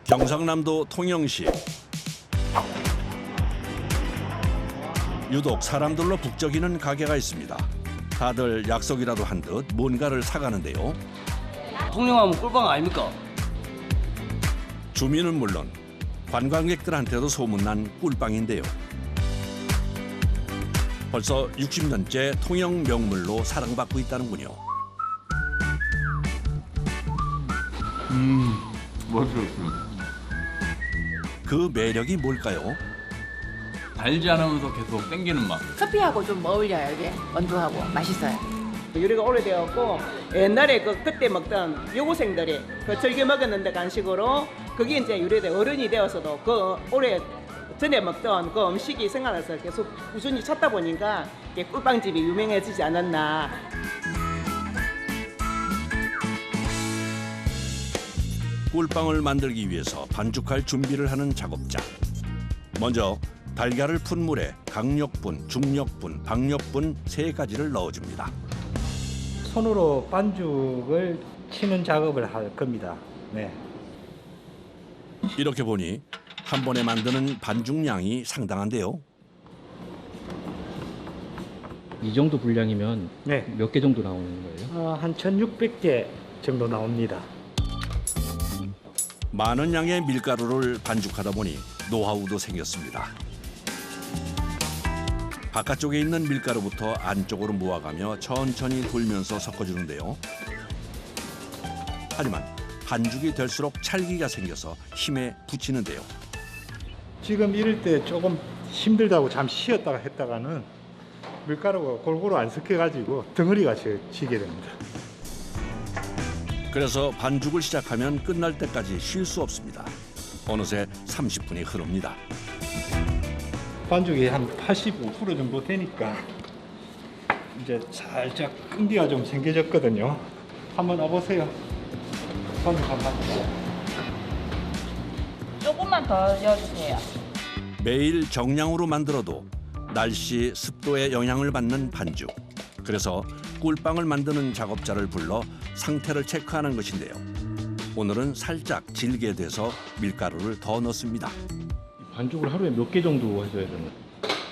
경상남도 통영시. 유독 사람들로 북적이는 가게가 있습니다. 다들 약속이라도 한 듯 뭔가를 사가는데요. 통영하면 꿀빵 아닙니까? 주민은 물론 관광객들한테도 소문난 꿀빵인데요. 벌써 60년째 통영 명물로 사랑받고 있다는군요. 맛있었어요. 그 매력이 뭘까요? 달지 않으면서 계속 땡기는 맛. 커피하고 좀 어울려요, 이게. 원두하고. 맛있어요. 요리가 오래되었고 옛날에 그때 먹던 여고생들이 즐겨 먹었는데 간식으로 그게 이제 요리돼 어른이 되어서도 그 오래 전에 먹던 그 음식이 생각나서 계속 꾸준히 찾다 보니까 이게 꿀빵집이 유명해지지 않았나. 꿀빵을 만들기 위해서 반죽할 준비를 하는 작업자. 먼저 달걀을 푼 물에 강력분, 중력분, 박력분 3가지를 넣어줍니다. 손으로 반죽을 치는 작업을 할 겁니다. 네. 이렇게 보니 한 번에 만드는 반죽량이 상당한데요. 이 정도 분량이면 네. 몇 개 정도 나오는 거예요? 한 1,600개 정도 나옵니다. 많은 양의 밀가루를 반죽하다 보니 노하우도 생겼습니다. 바깥쪽에 있는 밀가루부터 안쪽으로 모아가며 천천히 돌면서 섞어주는데요. 하지만 반죽이 될수록 찰기가 생겨서 힘에 부치는데요. 지금 이럴 때 조금 힘들다고 잠시 쉬었다가 했다가는 밀가루가 골고루 안 섞여가지고 덩어리가 지게 됩니다. 그래서 반죽을 시작하면 끝날 때까지 쉴 수 없습니다. 어느새 30분이 흐릅니다. 반죽이 한 85% 정도 되니까 이제 살짝 끈기가 좀 생겨졌거든요. 한번 와보세요. 반죽 한번. 조금만 더 넣어주세요. 매일 정량으로 만들어도 날씨, 습도에 영향을 받는 반죽. 그래서 꿀빵을 만드는 작업자를 불러 상태를 체크하는 것인데요. 오늘은 살짝 질게 돼서 밀가루를 더 넣습니다. 반죽을 하루에 몇 개 정도 하셔야 되나요?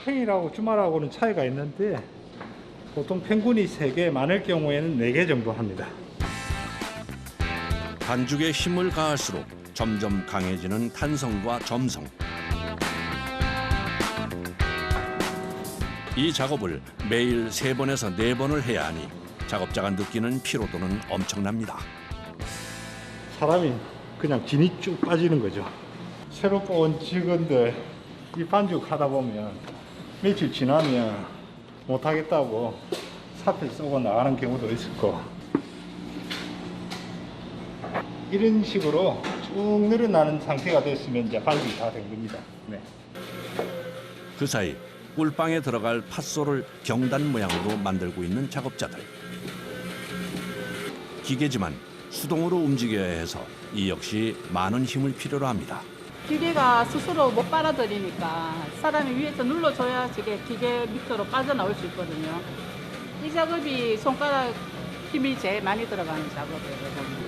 평일하고 주말하고는 차이가 있는데 보통 평균이 3개, 많을 경우에는 4개 정도 합니다. 반죽에 힘을 가할수록 점점 강해지는 탄성과 점성. 이 작업을 매일 3번에서 4번을 해야 하니 작업자가 느끼는 피로도는 엄청납니다. 사람이 그냥 진이 쭉 빠지는 거죠. 새로 온 직원들 이 반죽 하다 보면 며칠 지나면 못하겠다고 사표 쓰고 나가는 경우도 있었고, 이런 식으로 쭉 늘어나는 상태가 됐으면 이제 반죽이 다 된 겁니다. 네. 그 사이 꿀빵에 들어갈 팥소를 경단 모양으로 만들고 있는 작업자들. 기계지만 수동으로 움직여야 해서 이 역시 많은 힘을 필요로 합니다. 기계가 스스로 못 빨아들이니까 사람이 위에서 눌러줘야 저게 기계 밑으로 빠져나올 수 있거든요. 이 작업이 손가락 힘이 제일 많이 들어가는 작업이거든요.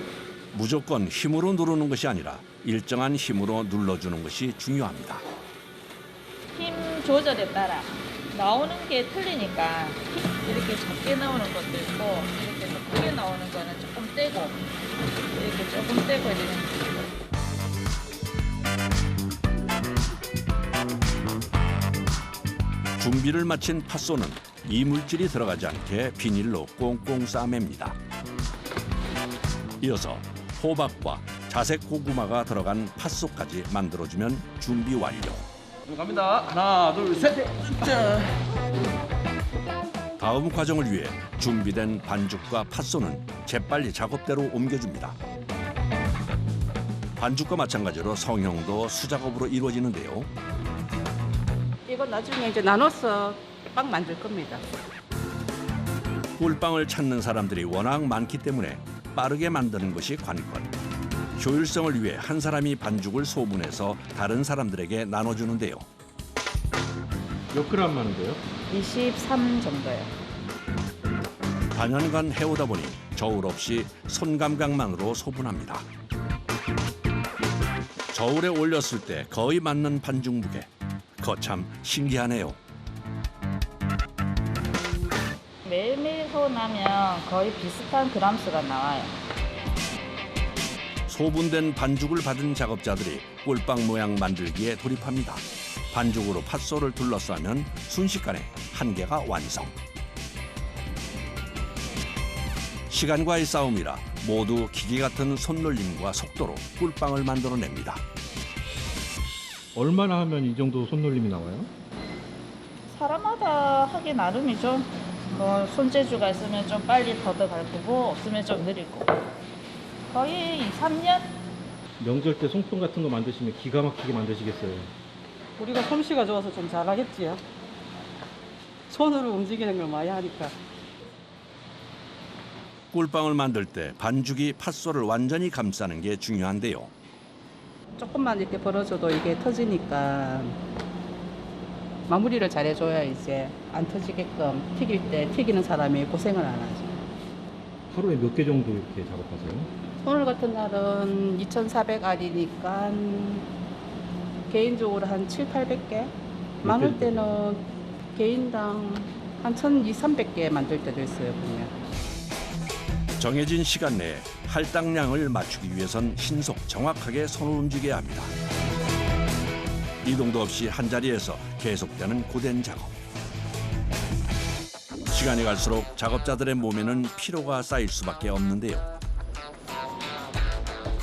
무조건 힘으로 누르는 것이 아니라 일정한 힘으로 눌러주는 것이 중요합니다. 힘 조절에 따라 나오는 게 틀리니까 이렇게 작게 나오는 것도 있고 이렇게 더 크게 나오는 거는 조금 떼고 이렇게 조금 떼고 이렇게. 준비를 마친 팥소는 이물질이 들어가지 않게 비닐로 꽁꽁 싸맵니다. 이어서 호박과 자색 고구마가 들어간 팥소까지 만들어주면 준비 완료. 갑니다. 하나, 둘, 셋. 짠. 다음 과정을 위해 준비된 반죽과 팥소는 재빨리 작업대로 옮겨줍니다. 반죽과 마찬가지로 성형도 수작업으로 이루어지는데요. 이건 나중에 이제 나눠서 빵 만들 겁니다. 꿀빵을 찾는 사람들이 워낙 많기 때문에 빠르게 만드는 것이 관건. 효율성을 위해 한 사람이 반죽을 소분해서 다른 사람들에게 나눠주는데요. 몇 그램 하는데요? 23 정도요. 단연간 해오다 보니 저울 없이 손 감각만으로 소분합니다. 저울에 올렸을 때 거의 맞는 반죽 무게. 거참 신기하네요. 매일매일 소 나면 거의 비슷한 그람수가 나와요. 소분된 반죽을 받은 작업자들이 꿀빵 모양 만들기에 돌입합니다. 반죽으로 팥소를 둘러싸면 순식간에 한 개가 완성. 시간과의 싸움이라 모두 기계 같은 손놀림과 속도로 꿀빵을 만들어냅니다. 얼마나 하면 이 정도 손놀림이 나와요? 사람마다 하기 나름이죠. 뭐 손재주가 있으면 좀 빨리 더더갈 거고 없으면 좀 느릴 거고. 거의 2, 3년? 명절 때 송편 같은 거 만드시면 기가 막히게 만드시겠어요. 우리가 솜씨가 좋아서 좀 잘하겠지요. 손으로 움직이는 걸 많이 하니까. 꿀빵을 만들 때 반죽이 팥소를 완전히 감싸는 게 중요한데요. 조금만 이렇게 벌어져도 이게 터지니까 마무리를 잘해줘야 이제 안 터지게끔 튀길 때 튀기는 사람이 고생을 안 하죠. 하루에 몇 개 정도 이렇게 작업하세요? 오늘 같은 날은 2,400알이니까 개인적으로 한 7, 800개? 많을 때는 개인당 한 1,200, 300개 만들 때도 있어요, 보면. 정해진 시간 내에 할당량을 맞추기 위해선 신속 정확하게 손을 움직여야 합니다. 이동도 없이 한자리에서 계속되는 고된 작업. 시간이 갈수록 작업자들의 몸에는 피로가 쌓일 수밖에 없는데요.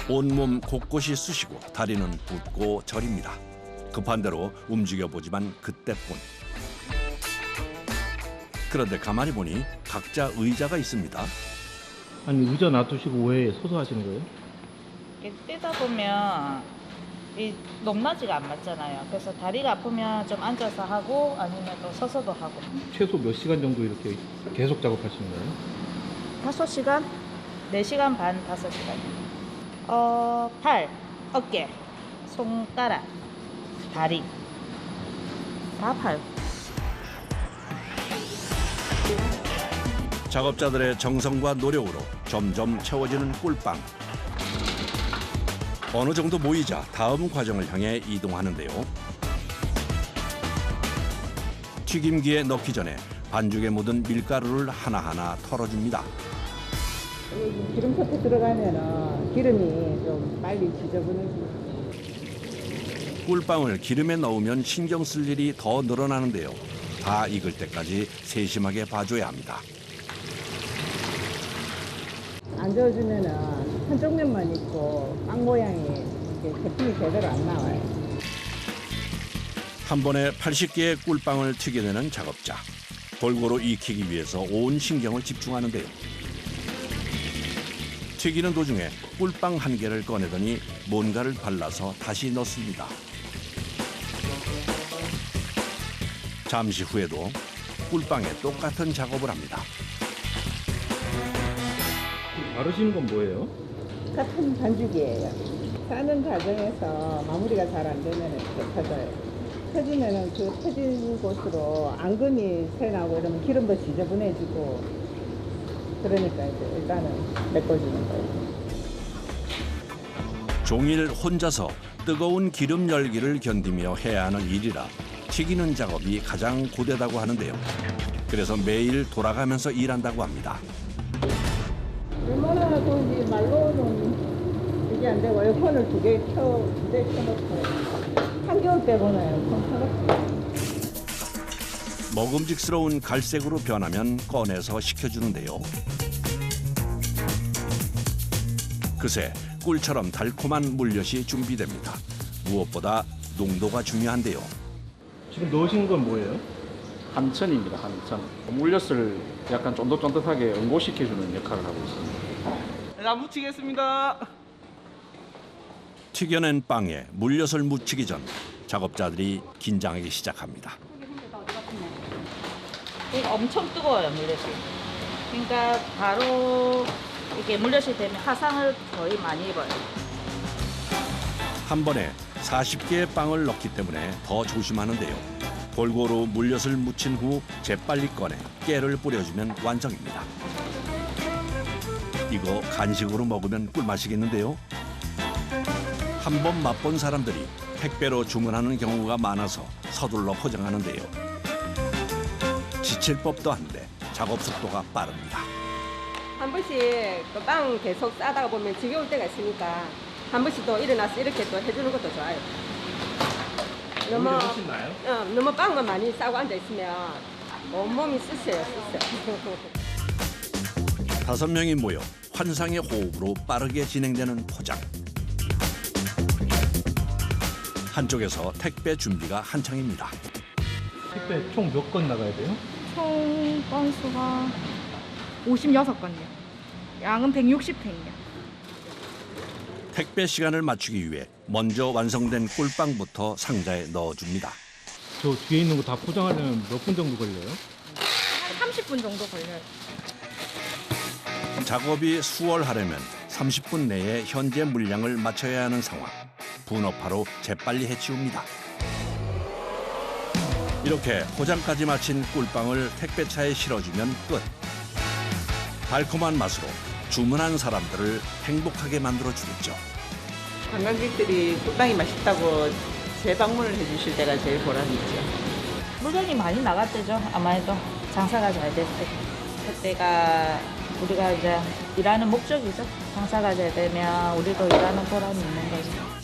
온몸 곳곳이 쑤시고 다리는 붓고 저립니다. 급한 대로 움직여보지만 그때뿐. 그런데 가만히 보니 각자 의자가 있습니다. 아니 의자 놔두시고 왜 서서 하시는 거예요? 이렇게 뜨다 보면 이 높낮이가 안 맞잖아요. 그래서 다리가 아프면 좀 앉아서 하고 아니면 또 서서도 하고. 최소 몇 시간 정도 이렇게 계속 작업하시는 거예요? 5시간? 4시간 반, 5시간. 팔, 어깨, 손가락, 다리 다 팔. 작업자들의 정성과 노력으로 점점 채워지는 꿀빵. 어느 정도 모이자 다음 과정을 향해 이동하는데요. 튀김기에 넣기 전에 반죽에 묻은 밀가루를 하나하나 털어줍니다. 기름 솥에 들어가면은 기름이 좀 빨리 지저분해지고. 꿀빵을 기름에 넣으면 신경 쓸 일이 더 늘어나는데요. 다 익을 때까지 세심하게 봐줘야 합니다. 안 저어주면은 한쪽 면만 있고 빵 모양이 이렇게 제품이 제대로 안 나와요. 한 번에 80개의 꿀빵을 튀겨내는 작업자. 골고루 익히기 위해서 온 신경을 집중하는데요. 튀기는 도중에 꿀빵 한 개를 꺼내더니 뭔가를 발라서 다시 넣습니다. 잠시 후에도 꿀빵에 똑같은 작업을 합니다. 바르시는 건 뭐예요? 같은 반죽이에요. 싸는 과정에서 마무리가 잘 안 되면 이렇게 터져요. 터지면은 그 터진 곳으로 앙금이 새나고 이러면 기름도 지저분해지고 그러니까 이제 일단은 메꿔주는 거예요. 종일 혼자서 뜨거운 기름 열기를 견디며 해야 하는 일이라 튀기는 작업이 가장 고되다고 하는데요. 그래서 매일 돌아가면서 일한다고 합니다. 얼마나 더운지 말로는 이게 안 되고 에어컨을 두 개 켜놓고 한겨울 빼고는 에어컨 켜놓고. 먹음직스러운 갈색으로 변하면 꺼내서 식혀주는데요. 그새 꿀처럼 달콤한 물엿이 준비됩니다. 무엇보다 농도가 중요한데요. 지금 넣으신 건 뭐예요? 한천입니다. 한천. 물엿을 약간 쫀득쫀득하게 응고시켜주는 역할을 하고 있습니다. 자, 묻히겠습니다. 튀겨낸 빵에 물엿을 묻히기 전 작업자들이 긴장하기 시작합니다. 이거 엄청 뜨거워요, 물엿이. 그러니까 바로 이게 물엿이 되면 화상을 거의 많이 입어요. 한 번에 40개의 빵을 넣기 때문에 더 조심하는데요. 골고루 물엿을 묻힌 후 재빨리 꺼내 깨를 뿌려주면 완성입니다. 이거 간식으로 먹으면 꿀맛이겠는데요. 한 번 맛본 사람들이 택배로 주문하는 경우가 많아서 서둘러 포장하는데요. 지칠 법도 한데 작업 속도가 빠릅니다. 한 번씩 그 빵 계속 싸다가 보면 지겨울 때가 있으니까 한 번씩 또 일어나서 이렇게 또 해주는 것도 좋아요. 너무 빵만 많이 싸고 앉아 있으면 온몸이 쑤셔요. 5명이 모여 환상의 호흡으로 빠르게 진행되는 포장. 한쪽에서 택배 준비가 한창입니다. 택배 총 몇 건 나가야 돼요? 총 건수가 56건이요. 양은 160팩이요. 택배 시간을 맞추기 위해 먼저 완성된 꿀빵부터 상자에 넣어줍니다. 저 뒤에 있는 거 다 포장하려면 몇 분 정도 걸려요? 한 30분 정도 걸려요. 작업이 수월하려면 30분 내에 현재 물량을 맞춰야 하는 상황. 분업화로 재빨리 해치웁니다. 이렇게 포장까지 마친 꿀빵을 택배차에 실어주면 끝. 달콤한 맛으로 주문한 사람들을 행복하게 만들어주겠죠. 관광객들이 꿀빵이 맛있다고 재방문을 해주실 때가 제일 보람이죠. 물건이 많이 나갔대죠. 아무래도 장사가 잘 될 때. 그때가 우리가 이제 일하는 목적이죠. 장사가 잘 되면 우리도 일하는 보람이 있는 거죠.